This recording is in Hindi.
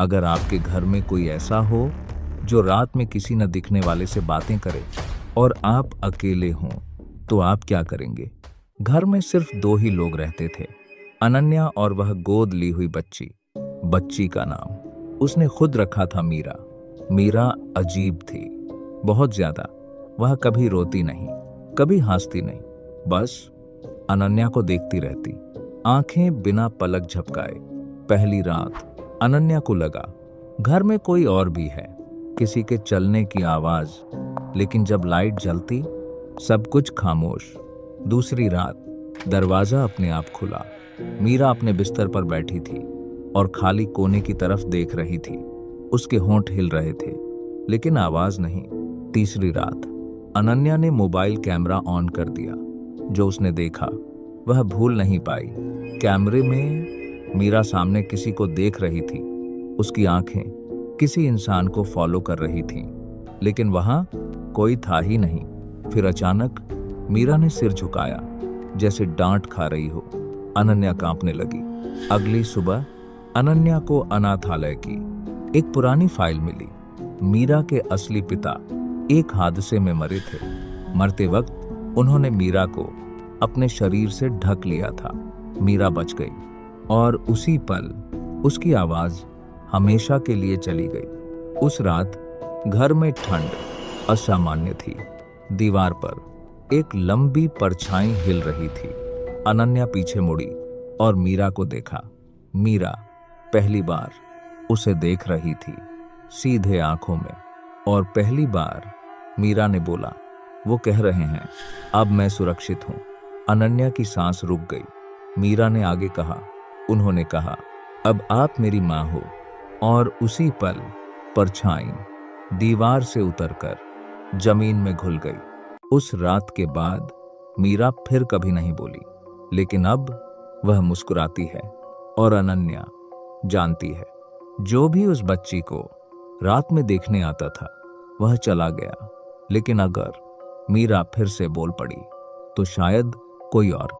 अगर आपके घर में कोई ऐसा हो जो रात में किसी न दिखने वाले से बातें करे और आप अकेले हों, तो आप क्या करेंगे? घर में सिर्फ दो ही लोग रहते थे, अनन्या और वह गोद ली हुई बच्ची। बच्ची का नाम उसने खुद रखा था मीरा। मीरा अजीब थी, बहुत ज्यादा। वह कभी रोती नहीं, कभी हंसती नहीं, बस अनन्या को देखती रहती, आंखें बिना पलक झपकाए। पहली रात अनन्या को लगा घर में कोई और भी है, किसी के चलने की आवाज, लेकिन जब लाइट जलती सब कुछ खामोश। दूसरी रात दरवाजा अपने आप खुला। मीरा अपने बिस्तर पर बैठी थी और खाली कोने की तरफ देख रही थी। उसके होंठ हिल रहे थे, लेकिन आवाज नहीं। तीसरी रात अनन्या ने मोबाइल कैमरा ऑन कर दिया। जो उसने देखा वह भूल नहीं पाई। कैमरे में मीरा सामने किसी को देख रही थी। उसकी आंखें किसी इंसान को फॉलो कर रही थीं, लेकिन वहां कोई था ही नहीं। फिर अचानक मीरा ने सिर झुकाया, जैसे डांट खा रही हो। अनन्या कांपने लगी। अगली सुबह अनन्या को अनाथालय की एक पुरानी फाइल मिली। मीरा के असली पिता एक हादसे में मरे थे। मरते वक्त उन्होंने मीरा को अपने शरीर से ढक लिया था। मीरा बच गई और उसी पल उसकी आवाज हमेशा के लिए चली गई। उस रात घर में ठंड असामान्य थी। दीवार पर एक लंबी परछाई हिल रही थी। अनन्या पीछे मुड़ी और मीरा को देखा। मीरा पहली बार उसे देख रही थी, सीधे आंखों में। और पहली बार मीरा ने बोला, वो कह रहे हैं अब मैं सुरक्षित हूं। अनन्या की सांस रुक गई। मीरा ने आगे कहा, उन्होंने कहा, अब आप मेरी मां हो। और उसी पल परछाई दीवार से उतरकर जमीन में घुल गई। उस रात के बाद मीरा फिर कभी नहीं बोली, लेकिन अब वह मुस्कुराती है और अनन्या जानती है, जो भी उस बच्ची को रात में देखने आता था वह चला गया। लेकिन अगर मीरा फिर से बोल पड़ी तो शायद कोई और